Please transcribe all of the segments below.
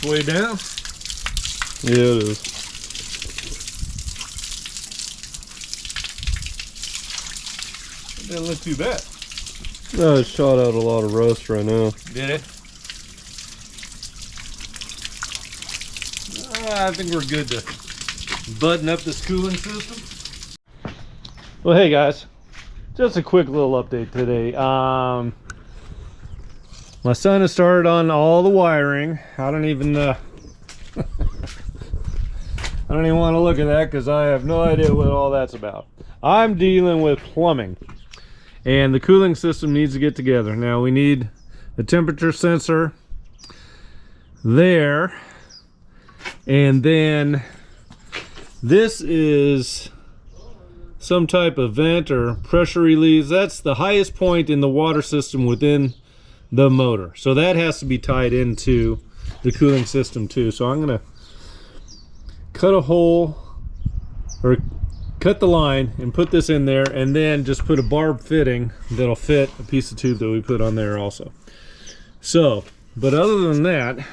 its way down. Yeah, it is. It doesn't look too bad. No, it shot out a lot of rust right now. Did it? I think we're good to button up this cooling system. Well, hey guys, just a quick little update today. My son has started on all the wiring. I don't even I don't even want to look at that because I have no idea what all that's about. I'm dealing with plumbing, and the cooling system needs to get together. Now we need a temperature sensor there, and then this is some type of vent or pressure release. That's the highest point in the water system within the motor, so that has to be tied into the cooling system too. So I'm gonna cut a hole or cut the line and put this in there, and then just put a barb fitting that'll fit a piece of tube that we put on there also. So, but other than that,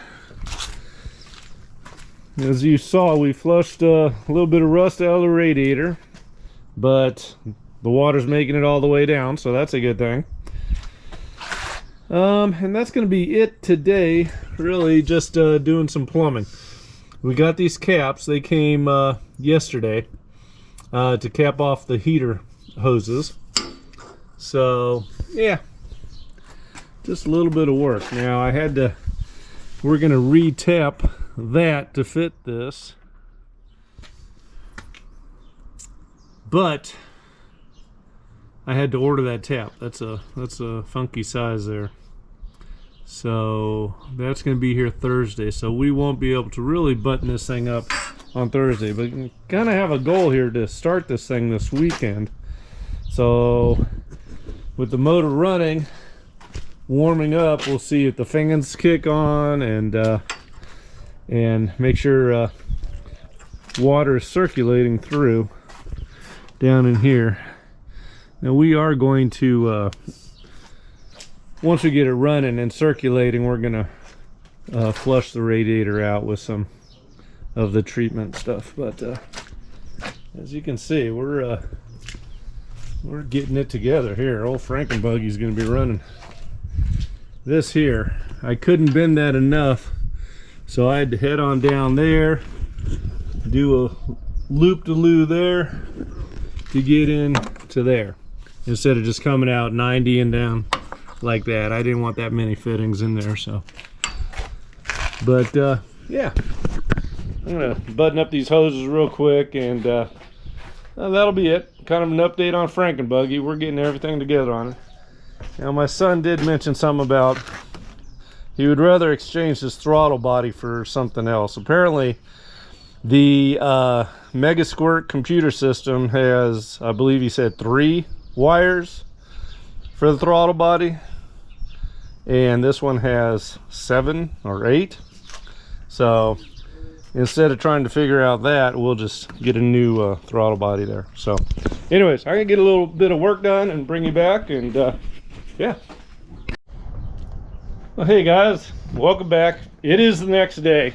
as you saw, we flushed a little bit of rust out of the radiator, but the water's making it all the way down, so that's a good thing. And that's going to be it today. Really just doing some plumbing. We got these caps. They came yesterday to cap off the heater hoses. So yeah, just a little bit of work. Now we're going to re-tap that to fit this, but I had to order that tap. That's a funky size there, so that's going to be here Thursday, so we won't be able to really button this thing up on Thursday, but we kind of have a goal here to start this thing this weekend. So with the motor running, warming up, we'll see if the fans kick on, and make sure water is circulating through down in here. Now we are going to, once we get it running and circulating, we're going to flush the radiator out with some of the treatment stuff. But as you can see, we're getting it together here. Old Frankenbuggy is going to be running this here. I couldn't bend that enough, so I had to head on down there, do a loop-de-loo there to get in to there, instead of just coming out 90 and down like that. I didn't want that many fittings in there, so. But yeah, I'm gonna button up these hoses real quick, and that'll be it. Kind of an update on Frankenbuggy. We're getting everything together on it. Now my son did mention something about he would rather exchange his throttle body for something else. Apparently the Mega Squirt computer system has, I believe he said, 3 wires for the throttle body, and this one has 7 or 8. So instead of trying to figure out that, we'll just get a new throttle body there. So anyways, I'm gonna get a little bit of work done and bring you back, and yeah. Well, hey guys, welcome back. It is the next day.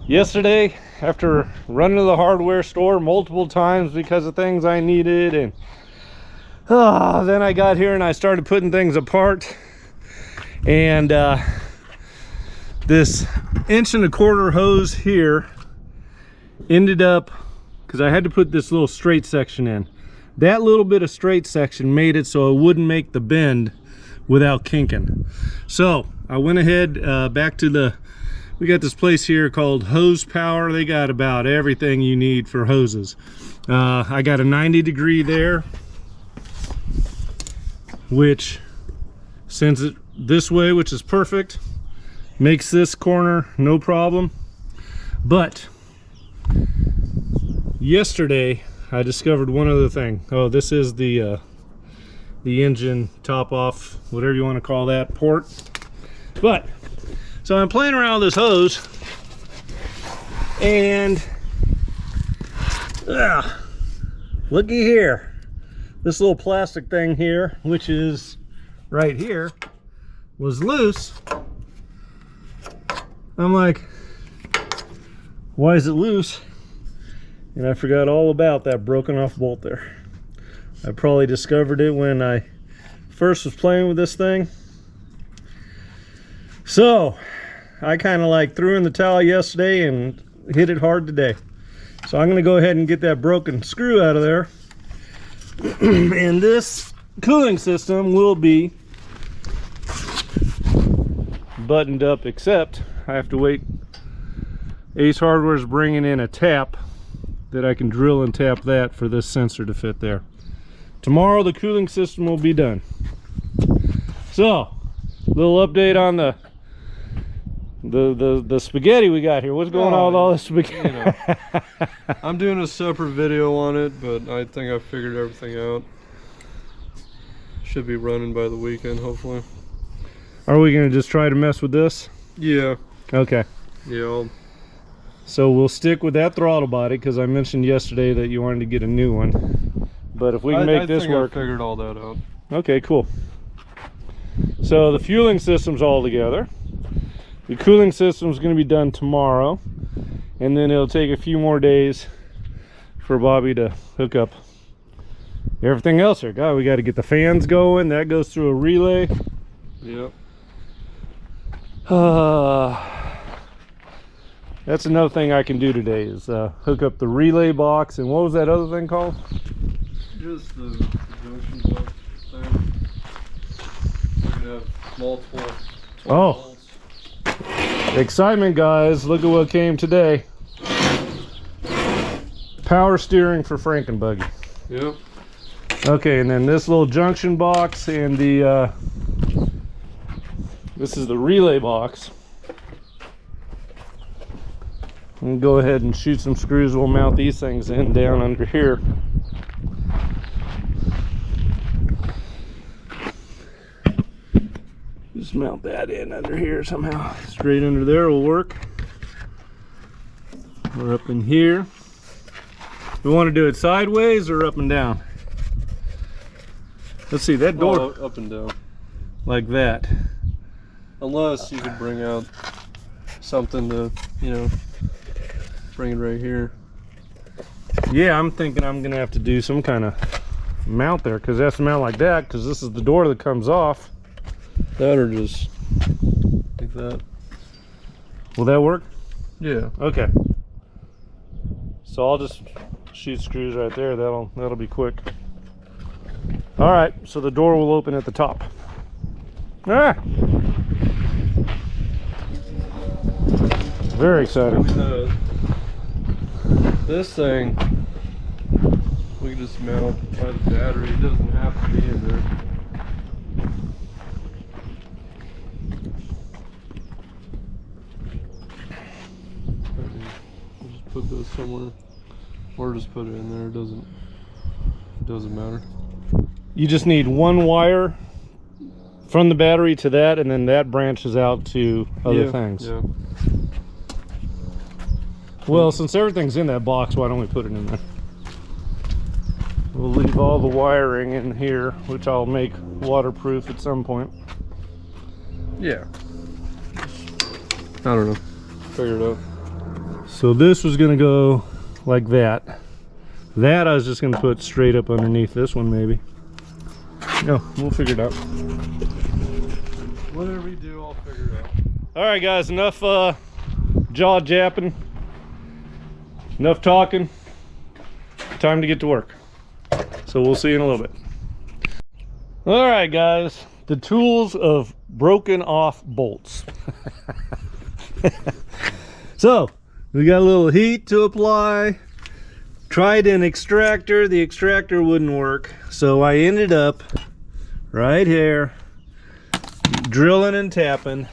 Yesterday, after running to the hardware store multiple times because of things I needed, and then I got here and I started putting things apart, and this 1.25 inch hose here ended up, because I had to put this little straight section in. That little bit of straight section made it so it wouldn't make the bend without kinking. So I went ahead back to we got this place here called Hose Power. They got about everything you need for hoses. I got a 90-degree there, which sends it this way, which is perfect. Makes this corner no problem. But yesterday I discovered one other thing. Oh, this is the engine top off, whatever you want to call that, port. But so I'm playing around with this hose, and looky here, this little plastic thing here, which is right here, was loose, I'm like, why is it loose? And I forgot all about that broken off bolt there. I probably discovered it when I first was playing with this thing. So I kind of like threw in the towel yesterday and hit it hard today. So I'm going to go ahead and get that broken screw out of there. And this cooling system will be buttoned up, except I have to wait. Ace Hardware is bringing in a tap that I can drill and tap that for this sensor to fit there. Tomorrow the cooling system will be done. So, little update on the spaghetti we got here. What's going on with all this spaghetti? You know, I'm doing a separate video on it, but I think I figured everything out. Should be running by the weekend, hopefully. Are we gonna just try to mess with this? Yeah. Okay. Yeah. So we'll stick with that throttle body because I mentioned yesterday that you wanted to get a new one. But if we can make this work, I figured all that out. Okay, cool. So the fueling system's all together. The cooling system's going to be done tomorrow, and then it'll take a few more days for Bobby to hook up everything else here. God, we got to get the fans going. That goes through a relay. Yep. That's another thing I can do today is hook up the relay box. And what was that other thing called? Just the junction box thing. We're gonna have multiple. Oh, excitement, guys! Look at what came today. Power steering for Frankenbuggy. Yep. Okay, and then this little junction box and the this is the relay box. And go ahead and shoot some screws. We'll mount these things in down under here. Just mount that in under here somehow. Straight under there will work. We're up in here. We want to do it sideways or up and down? Let's see, that door. Oh, up and down. Like that. Unless you could bring out something to, you know, bring it right here. Yeah, I'm thinking I'm gonna have to do some kind of mount there, because that's a mount like that, because this is the door that comes off. That or just like that. Will that work? Yeah. Okay. So I'll just shoot screws right there. That'll be quick. All right. So the door will open at the top. Ah. Very exciting. This thing we can just mount by the battery. It doesn't have to be in there. Just put this somewhere, or just put it in there. It doesn't matter. You just need one wire from the battery to that, and then that branches out to other things. Yeah. Well, since everything's in that box, why don't we put it in there? We'll leave all the wiring in here, which I'll make waterproof at some point. Yeah. I don't know. Figure it out. So this was gonna go like that. That I was just gonna put straight up underneath this one, maybe. No, we'll figure it out. Whatever you do, I'll figure it out. All right, guys, enough jaw japping. Enough talking. Time to get to work. So we'll see you in a little bit. All right, guys, the tools of broken off bolts. So we got a little heat to apply. Tried an extractor. The extractor wouldn't work, so I ended up right here drilling and tapping,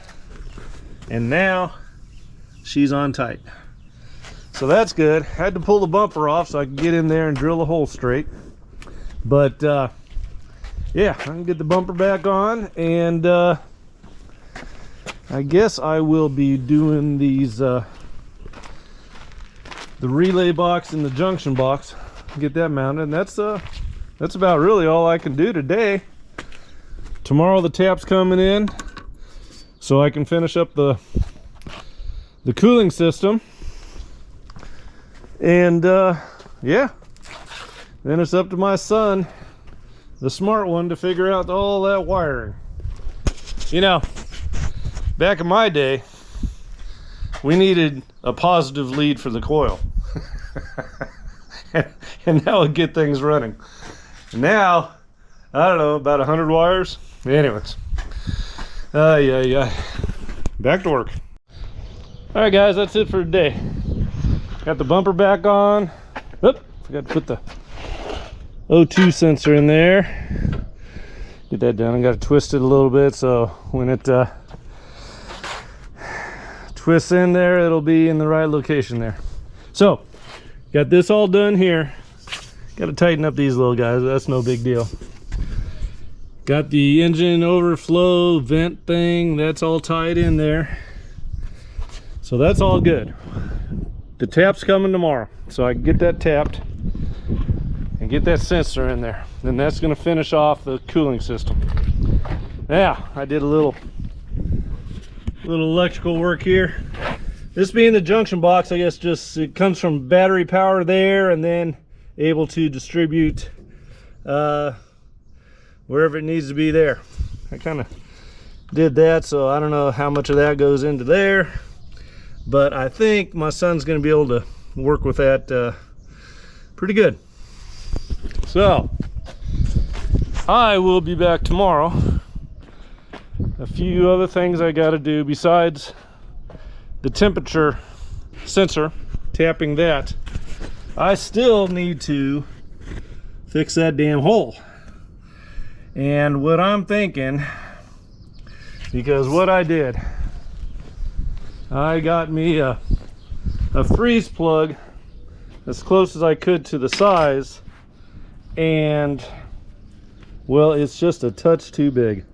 and now she's on tight. So that's good. Had to pull the bumper off so I could get in there and drill the hole straight. But yeah, I can get the bumper back on, and I guess I will be doing these the relay box and the junction box. Get that mounted, and that's about really all I can do today. Tomorrow the tap's coming in, so I can finish up the the cooling system. And yeah, then it's up to my son, the smart one, to figure out all that wiring. You know, back in my day, we needed a positive lead for the coil. And that would get things running. Now, I don't know, about 100 wires. Anyways, yeah. Back to work. All right, guys, that's it for today. Got the bumper back on. Oop, forgot to put the O2 sensor in there. Get that down. I got to twist it a little bit, so when it twists in there, it'll be in the right location there. So, got this all done here. Got to tighten up these little guys. That's no big deal. Got the engine overflow vent thing. That's all tied in there. So that's all good. The tap's coming tomorrow, so I can get that tapped and get that sensor in there. Then that's going to finish off the cooling system. Now, I did a little electrical work here. This being the junction box, I guess just it comes from battery power there, and then able to distribute wherever it needs to be there. I kind of did that, so I don't know how much of that goes into there, but I think my son's going to be able to work with that pretty good. So I will be back tomorrow. A few other things I got to do besides the temperature sensor, tapping that. I still need to fix that damn hole. And what I'm thinking, because what I did, I got me a freeze plug as close as I could to the size, and well, it's just a touch too big.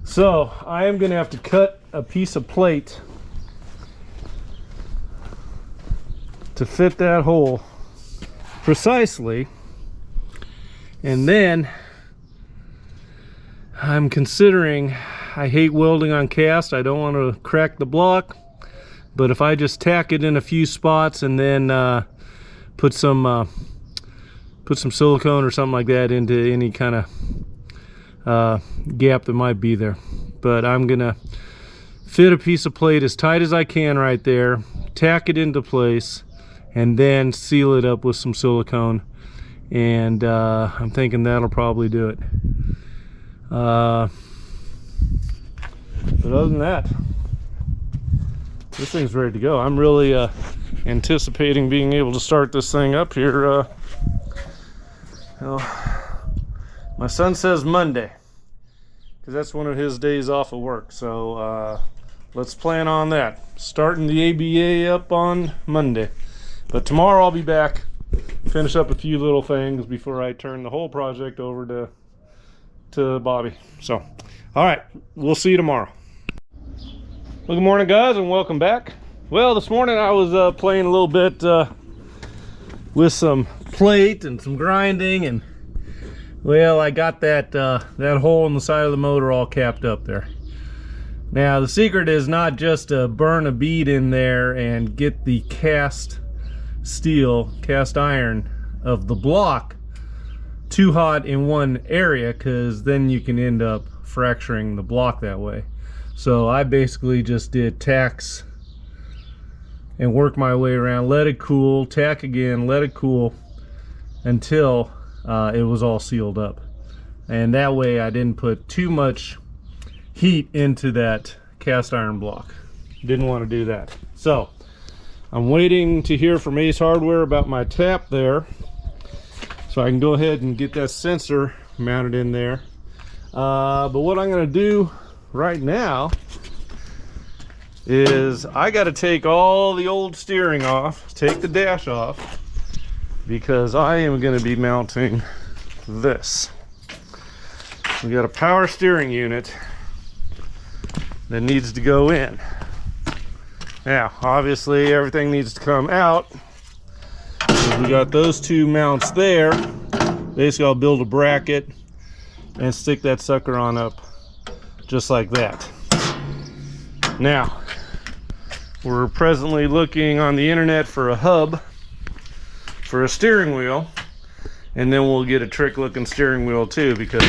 So I am gonna have to cut a piece of plate to fit that hole precisely, and then I'm considering, I hate welding on cast. I don't want to crack the block, but if I just tack it in a few spots and then put some silicone or something like that into any kind of gap that might be there. But I'm gonna fit a piece of plate as tight as I can right there, tack it into place, and then seal it up with some silicone, and I'm thinking that'll probably do it. But other than that, this thing's ready to go. I'm really anticipating being able to start this thing up here. My son says Monday, because that's one of his days off of work. So let's plan on that. Starting the ABA up on Monday. But tomorrow I'll be back, finish up a few little things before I turn the whole project over to Bobby. So, all right, we'll see you tomorrow. Well, good morning, guys, and welcome back. Well, this morning I was playing a little bit with some plate and some grinding, and well, I got that hole in the side of the motor all capped up there. Now, the secret is not just to burn a bead in there and get the cast iron of the block too hot in one area, because then you can end up fracturing the block that way. So I basically just did tacks and work my way around, let it cool, tack again, let it cool until it was all sealed up. And that way I didn't put too much heat into that cast iron block. Didn't want to do that. So I'm waiting to hear from Ace Hardware about my tap there, so I can go ahead and get that sensor mounted in there. But what I'm going to do right now is I got to take all the old steering off, take the dash off, because I am going to be mounting this. We got a power steering unit that needs to go in. Now, obviously everything needs to come out. So we got those two mounts there. Basically, I'll build a bracket and stick that sucker on up just like that. Now, We're presently looking on the internet for a hub for a steering wheel, and then we'll get a trick looking steering wheel too, because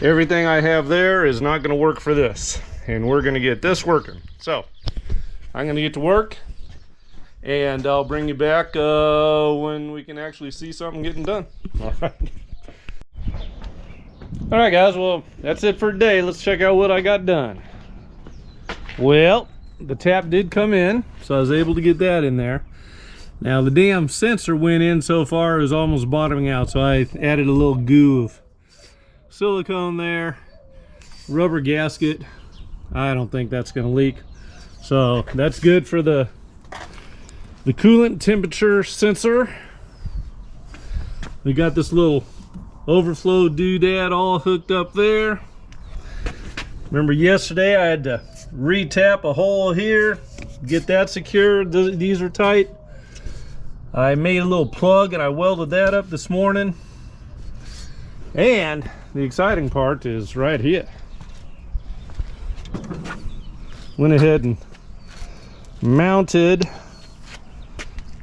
everything I have there is not going to work for this, and we're going to get this working. So I'm going to get to work, and I'll bring you back when we can actually see something getting done. All right guys, well that's it for today. Let's check out what I got done. Well, the tap did come in, so I was able to get that in there. Now the damn sensor went in so far, it was almost bottoming out, so I added a little goo of silicone there, rubber gasket. I don't think that's going to leak, so that's good for the coolant temperature sensor. We got this little overflow doodad all hooked up there. Remember yesterday I had to re-tap a hole here, get that secured. These are tight. I made a little plug and I welded that up this morning. And the exciting part is right here. Went ahead and mounted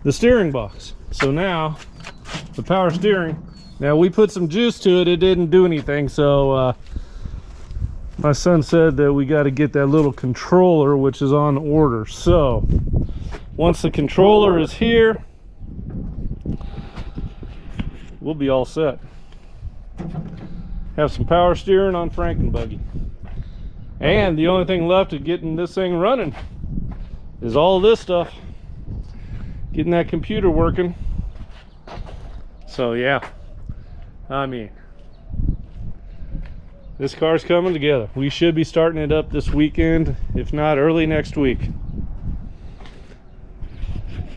the steering box. So now the power steering, now we put some juice to it, it didn't do anything, so my son said that we got to get that little controller, which is on order. So once the controller is here, we'll be all set. Have some power steering on Frankenbuggy. And the only thing left of getting this thing running is all this stuff. Getting that computer working. So yeah, I mean, this car's coming together. We should be starting it up this weekend, if not early next week.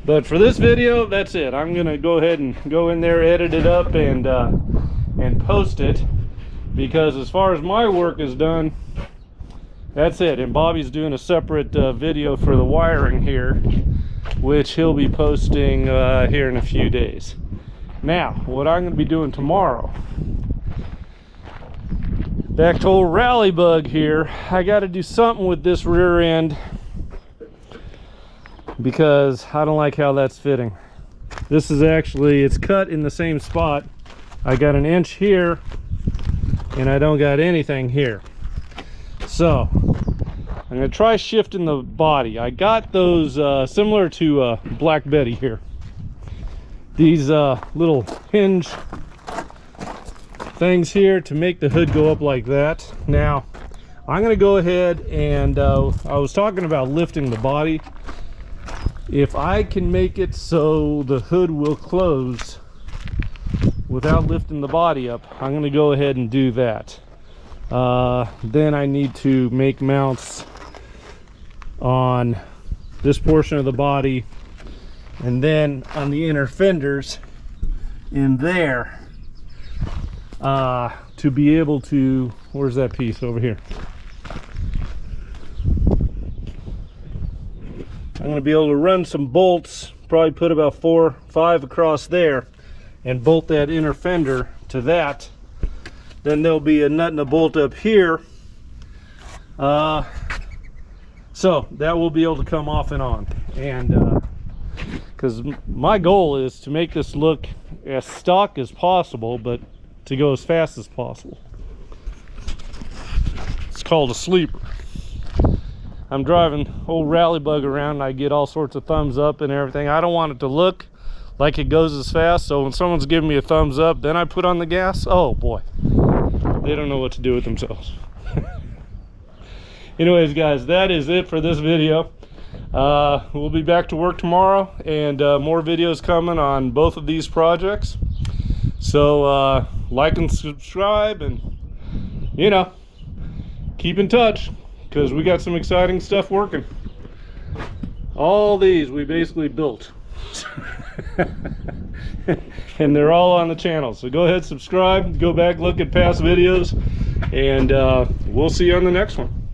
But for this video, that's it. I'm gonna go ahead and go in there, edit it up, and post it, because as far as my work is done, that's it. And Bobby's doing a separate video for the wiring here, which he'll be posting here in a few days. Now, what I'm going to be doing tomorrow, back to old Rally Bug here, I got to do something with this rear end, because I don't like how that's fitting. This is actually, it's cut in the same spot. I got an inch here and I don't got anything here. So I'm gonna try shifting the body. I got those similar to Black Betty here, these little hinge things here to make the hood go up like that. Now I'm gonna go ahead and I was talking about lifting the body. If I can make it so the hood will close without lifting the body up, I'm going to go ahead and do that. Then I need to make mounts on this portion of the body, and then on the inner fenders in there, to be able to, where's that piece over here? I'm going to be able to run some bolts, probably put about 4 or 5 across there, and bolt that inner fender to that. Then there'll be a nut and a bolt up here, so that will be able to come off and on. And because my goal is to make this look as stock as possible, but to go as fast as possible. It's called a sleeper. I'm driving old Rally Bug around and I get all sorts of thumbs up and everything. I don't want it to look like it goes as fast, so when someone's giving me a thumbs up, then I put on the gas. Oh boy, they don't know what to do with themselves. Anyways guys, that is it for this video. We'll be back to work tomorrow, and more videos coming on both of these projects. So like and subscribe, and you know, keep in touch, because we got some exciting stuff working. All these we basically built. And they're all on the channel, so go ahead, subscribe, go back, look at past videos, and we'll see you on the next one.